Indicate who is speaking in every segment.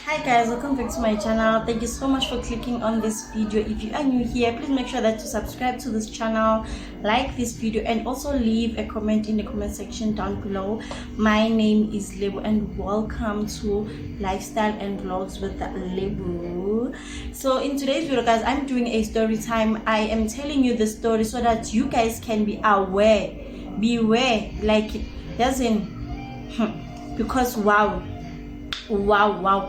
Speaker 1: Hi guys, welcome back to my channel. Thank you so much for clicking on this video. If you are new here, please make sure that you subscribe to this channel, like this video, and also leave a comment in the comment section down below. My name is Lebo and welcome to Lifestyle and Vlogs with Lebo. So in today's video guys, I'm doing a story time. I am telling you the story so that you guys can be aware, beware, like it doesn't because wow,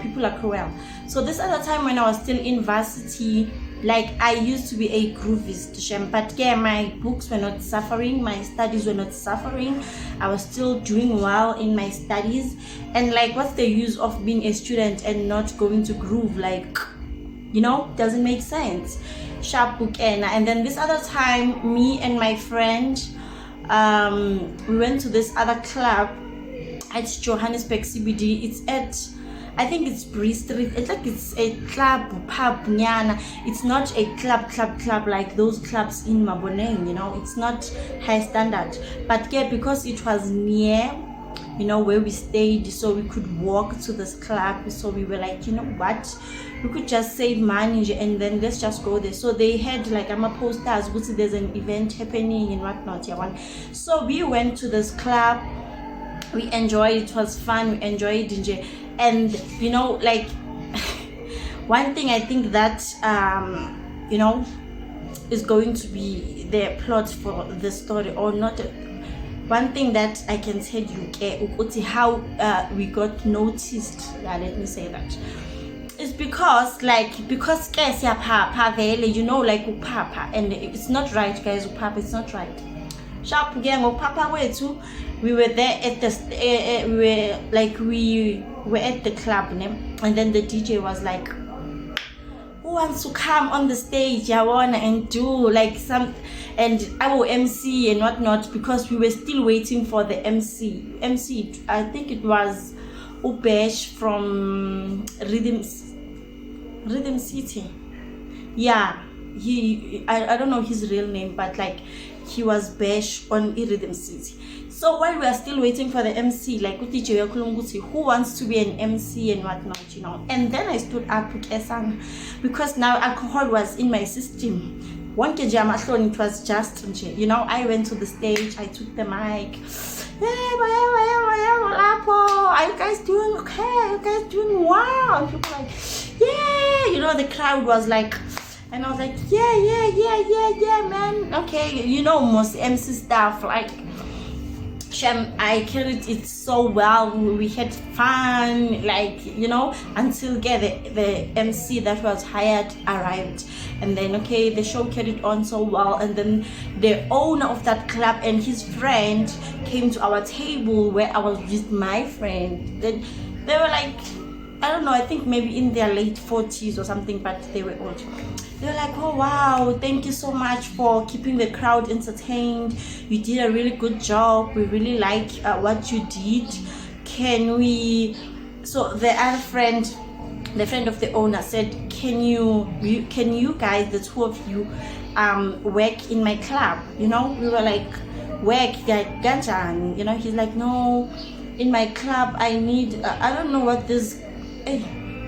Speaker 1: people are cruel. So this other time when I was still in varsity, like I used to be a groovist, but yeah, my books were not suffering, my studies were not suffering. I was still doing well in my studies, and like what's the use of being a student and not going to groove? Like, you know, doesn't make sense. Sharp book. And then this other time, me and my friend, we went to this other club at Johannesburg CBD. It's at, I think it's Bree Street. It's like it's a club, pub, nyana. It's not a club like those clubs in Maboneng, you know. It's not high standard. But yeah, because it was near, you know, where we stayed, so we could walk to this club. So we were like, you know what, we could just save money and then let's just go there. So they had like posters, which there's an event happening and whatnot. Yeah, so we went to this club. We enjoyed it. Was fun. We enjoyed it, and you know, like one thing I think that you know is going to be the plot for the story, or not. One thing that I can tell you, how we got noticed. Yeah, let me say that. It's because you know, like papa, and it's not right, guys. Papa, it's not right. Sharp gang of papa way too. We were there at the we were at the club, and then the DJ was like, who wants to come on the stage, and do like some, and I will MC and whatnot, because we were still waiting for the MC. I think it was Ubesh from Rhythm City. Yeah, I don't know his real name, but like he was Besh on Rhythm City. So while we are still waiting for the MC, like who wants to be an MC and whatnot, you know. And then I stood up with Esan, because now alcohol was in my system. One kg it was just, you know. I went to the stage, I took the mic. Are you guys doing okay? Are you guys doing wow? And people like, yeah, you know, the crowd was like, and I was like, yeah, man. Okay, you know, most MC stuff, like I carried it so well. We had fun, like, you know, until the MC that was hired arrived, and then okay, the show carried on so well. And then the owner of that club and his friend came to our table where I was with my friend. Then they were like, I don't know, I think maybe in their late 40s or something, but they were old. They were like, oh wow, thank you so much for keeping the crowd entertained. You did a really good job. We really like what you did. Can we? So the other friend, the friend of the owner, said, can you guys, the two of you, work in my club? You know, we were like, work, ganjan. You know, he's like, no, in my club I need. I don't know what this.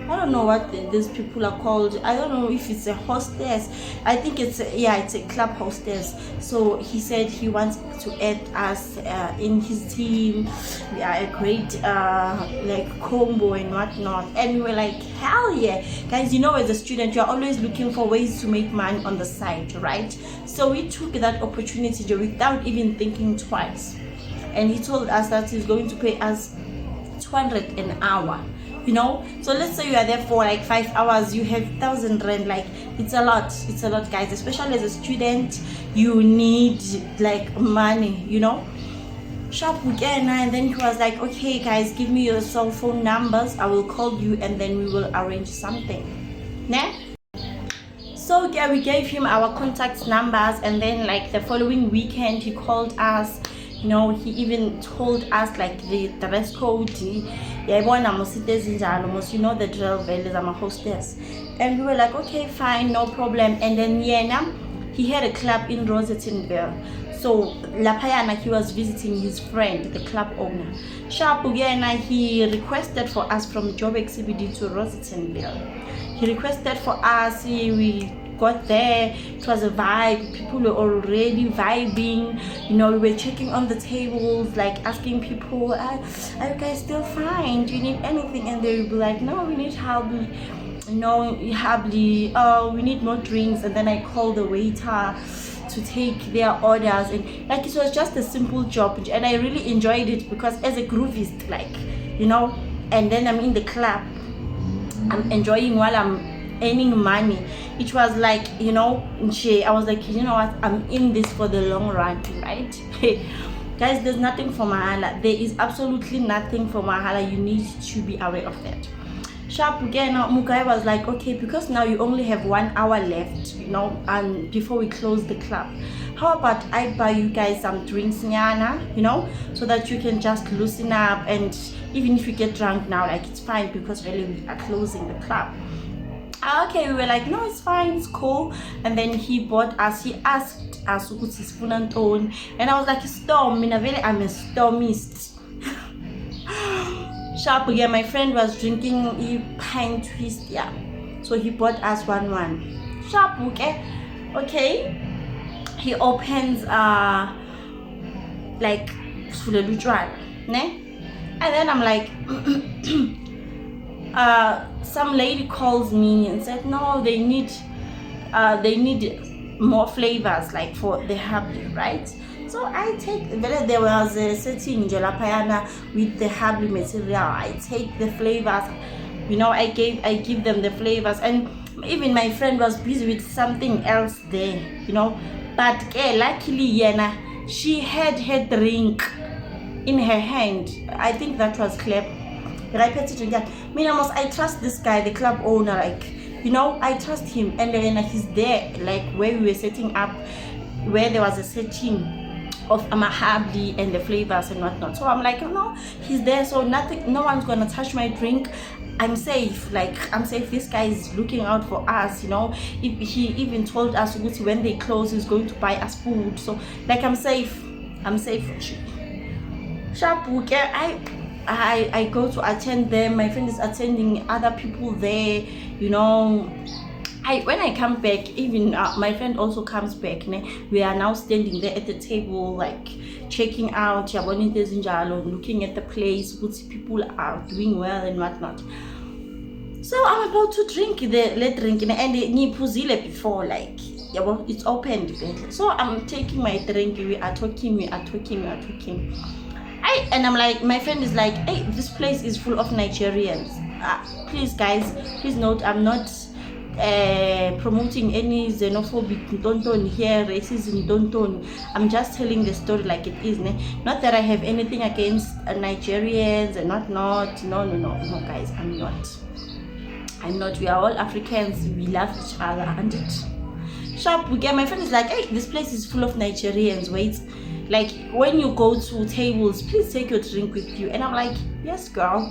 Speaker 1: I don't know what these people are called. I don't know if it's a hostess. I think it's a club hostess. So he said he wants to add us in his team. We are a great like combo and whatnot. And we were like, hell yeah, guys. You know, as a student, you're always looking for ways to make money on the side, right? So we took that opportunity without even thinking twice. And he told us that he's going to pay us 200 an hour. You know, so let's say you are there for like 5 hours, you have 1,000 rand. Like, it's a lot, guys. Especially as a student, you need like money, you know. Sharp weekend. And then he was like, okay guys, give me your cell phone numbers, I will call you and then we will arrange something. Nah? So yeah, we gave him our contact numbers, and then like the following weekend he called us. You know, he even told us like the dress code. Yeah, you know the drill, I'm a hostess. And we were like, okay, fine, no problem. And then he had a club in Rosettenville. So Lapayana, he was visiting his friend, the club owner. Sharp Ugena, he requested for us from Joburg CBD to Rosettenville. He requested for us, we got there, it was a vibe, people were already vibing, we were checking on the tables, like asking people, are you guys still fine, do you need anything? And they would be like, no, we need help, we need more drinks. And then I called the waiter to take their orders, and like it was just a simple job, and I really enjoyed it because as a groovist, and then I'm in the club, I'm enjoying while I'm earning money. It was like, I was like, you know what, I'm in this for the long run, right? Guys, there's nothing for mahala. There is absolutely nothing for mahala. You need to be aware of that. Sharp again, Mugai was like, okay, because now you only have 1 hour left, and before we close the club, how about I buy you guys some drinks, nyana, so that you can just loosen up, and even if you get drunk now, like, it's fine because really we are closing the club. Okay, we were like, no, it's fine, it's cool. And then he asked us his phone and tone, and I was like, storm, I'm a stormist. Sharp again, my friend was drinking a pint twist, so he bought us one. Sharp, okay, he opens like ne? And then I'm like some lady calls me and said, no, they need more flavors, like for the happy, right? So I take, there was a setting Jalapayana with the happy material. I take the flavors, I give them the flavors, and even my friend was busy with something else there, but luckily she had her drink in her hand. I think that was clear. I trust this guy, the club owner, I trust him, and then he's there, like where we were setting up, where there was a setting of amahabli and the flavors and whatnot. So I'm like, no, he's there, so no one's gonna touch my drink. I'm safe, this guy is looking out for us, If he even told us when they close he's going to buy us food, so like I'm safe. Sharp, I go to attend them. My friend is attending other people there, when I come back, even my friend also comes back. We are now standing there at the table, like checking out, looking at the place, people are doing well and whatnot. So I'm about to drink the drink, and nipuzile before, like, it's opened. So I'm taking my drink. We are talking. And I'm like, my friend is like, hey, this place is full of Nigerians. Please guys, please note, I'm not promoting any xenophobic don't here, racism don't. I'm just telling the story like it is. Not that I have anything against Nigerians and not. No guys, I'm not. We are all Africans, we love each other, and it sharp. My friend is like, hey, this place is full of Nigerians, wait, like when you go to tables, please take your drink with you. And I'm like, yes girl,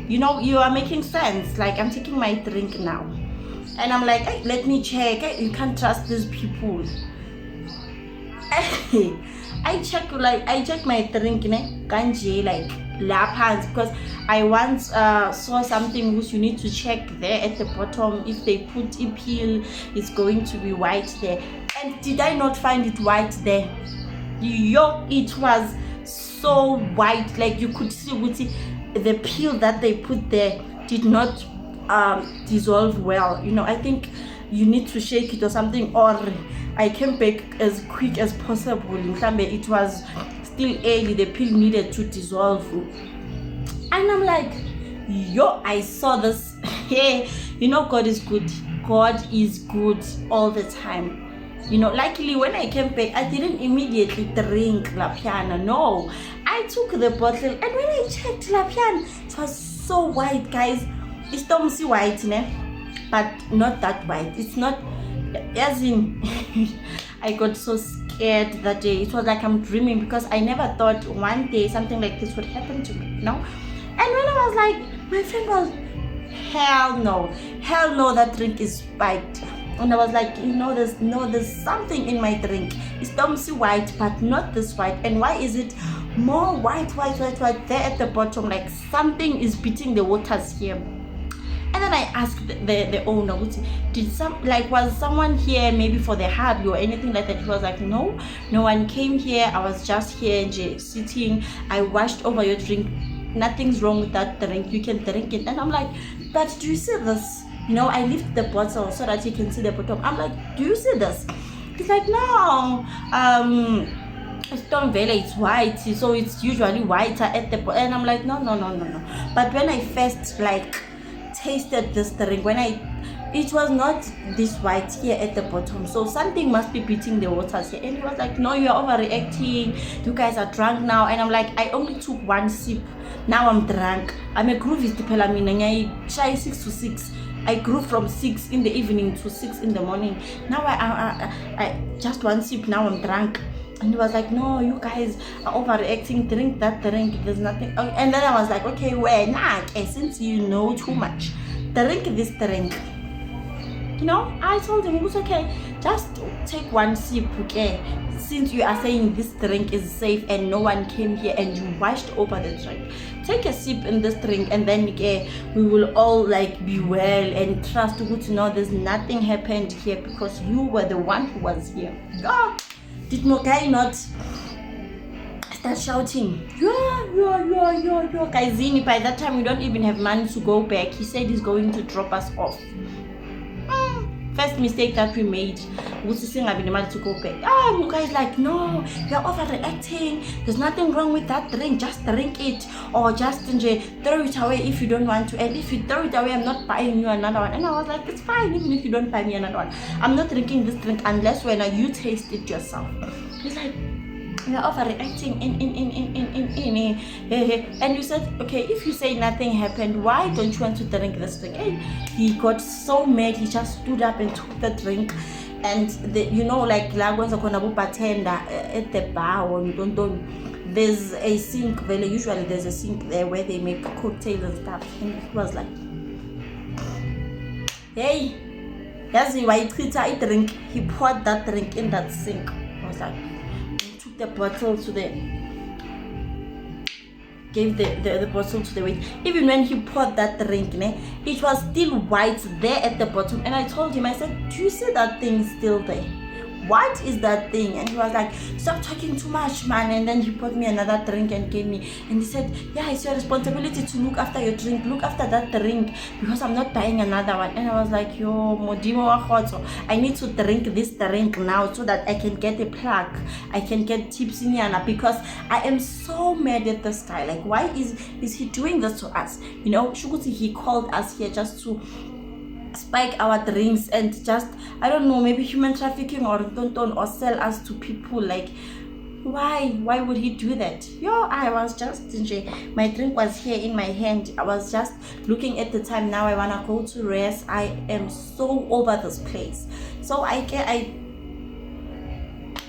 Speaker 1: you are making sense. Like, I'm taking my drink now, and I'm like, hey, let me check. Hey, you can't trust these people. I check my drink, kanje, like lapas, because I once saw something which you need to check there at the bottom. If they put a peel, it's going to be white there. And did I not find it white there? It was so white, like you could see the peel that they put there did not dissolve well. I think you need to shake it or something, or I came back as quick as possible. It was still early, the peel needed to dissolve, and I'm like, I saw this. God is good. God is good all the time. Luckily when I came back, I didn't immediately drink Lapiana. No, I took the bottle, and when I checked Lapiana, it was so white, guys. It's Tomsi white, but not that white. It's not, as in, I got so scared that day. It was like I'm dreaming, because I never thought one day something like this would happen to me, And when I was like, my friend was, hell no, that drink is spiked. And I was like, there's something in my drink. It's Tomsi white, but not this white. And why is it more white there at the bottom? Like something is beating the waters here. And then I asked the owner, was someone here maybe for the hubby or anything like that? He was like, no one came here. I was just here sitting. I washed over your drink. Nothing's wrong with that drink. You can drink it. And I'm like, but do you see this? I lift the bottle so that you can see the bottom. I'm like, do you see this? He's like, no. Stone Valley, it's white, so it's usually whiter at the bottom. And I'm like, no. But when I first tasted this drink, it was not this white here at the bottom, so something must be beating the waters here. And he was like, no, you're overreacting, you guys are drunk now. And I'm like, I only took one sip, now I'm drunk. I'm a groovy pelamina. I shy 6 to 6. I grew from 6 in the evening to 6 in the morning. Now I just one sip, now I'm drunk. And he was like, no, you guys are overreacting, drink that drink, there's nothing. And then I was like, okay, since you know too much, drink this drink. I told him, it was okay, just take one sip, okay? Since you are saying this drink is safe and no one came here and you washed over the drink, take a sip in this drink, and then we will all be well and trust to know there's nothing happened here because you were the one who was here. Did Mokai not start shouting, yeah, Kaizini? By that time we don't even have money to go back. He said he's going to drop us off. First mistake that we made was to have the money to go back. Mukai is like, no, you're overreacting, there's nothing wrong with that drink, just drink it, or just throw it away if you don't want to. And if you throw it away, I'm not buying you another one. And I was like, it's fine, even if you don't buy me another one, I'm not drinking this drink unless when you taste it yourself. He's like, you're overreacting and you said, okay, if you say nothing happened, why don't you want to drink this drink? And he got so mad, he just stood up and took the drink. And Lagos are bartender at the bar, or you don't, there's a sink, usually there's a sink there where they make cocktails and stuff. And he was like, hey, that's why I drink. He poured that drink in that sink. I was like, the bottle to gave the bottle to the waiter. Even when he poured that drink, it was still white there at the bottom. And I told him, I said, do you see that thing still there? What is that thing? And he was like, stop talking too much, man. And then he poured me another drink and gave me, and he said, yeah, it's your responsibility to look after your drink, look after that drink, because I'm not buying another one. And I was like, yo, modimo wa khotso, I need to drink this drink now so that I can get a plug, I can get tipsy nyana, because I am so mad at this guy. Like, why is he doing this to us? Shukuti, he called us here just to spike our drinks and just, I don't know, maybe human trafficking or sell us to people. Like, why would he do that? I was just, my drink was here in my hand, I was just looking at the time. Now I wanna go to rest. I am so over this place. So I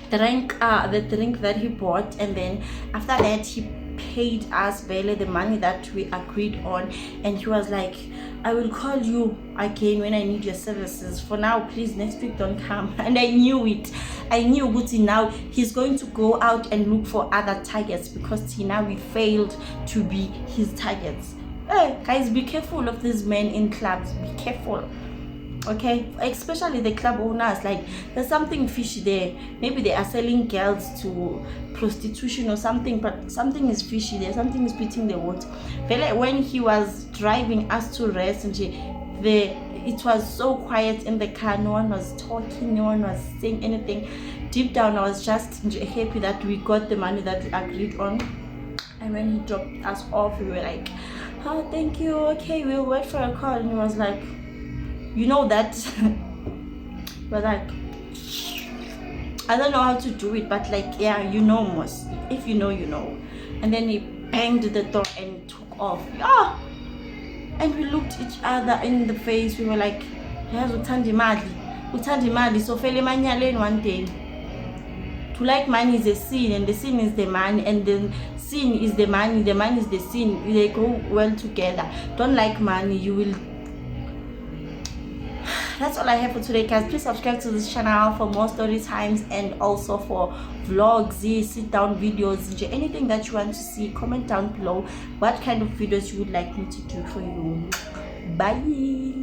Speaker 1: drank the drink that he bought, and then after that he paid us barely the money that we agreed on. And he was like, I will call you again when I need your services. For now, please, next week don't come. And I knew it. I knew Guti now he's going to go out and look for other targets, because now we failed to be his targets. Guys, be careful of these men in clubs. Be careful. Okay, especially the club owners. Like, there's something fishy there. Maybe they are selling girls to prostitution or something, but something is fishy there. Something is beating the water. But like when he was driving us to rest, and it was so quiet in the car. No one was talking, no one was saying anything. Deep down, I was just happy that we got the money that we agreed on. And when he dropped us off, we were like, oh, thank you, okay, we'll wait for a call. And he was like, you know that but like, I don't know how to do it, but like, yeah, most, if you know, you know. And then he banged the door and took off. And we looked each other in the face. We were like, yes, uthandi mali, so fele manyaleni one day. To like money is a sin, and the sin is the money, and the sin is the money is the sin. They go well together. Don't like money, you will that's all I have for today, guys. Please subscribe to this channel for more story times and also for vlogs, sit down videos, anything that you want to see. Comment down below what kind of videos you would like me to do for you. Bye.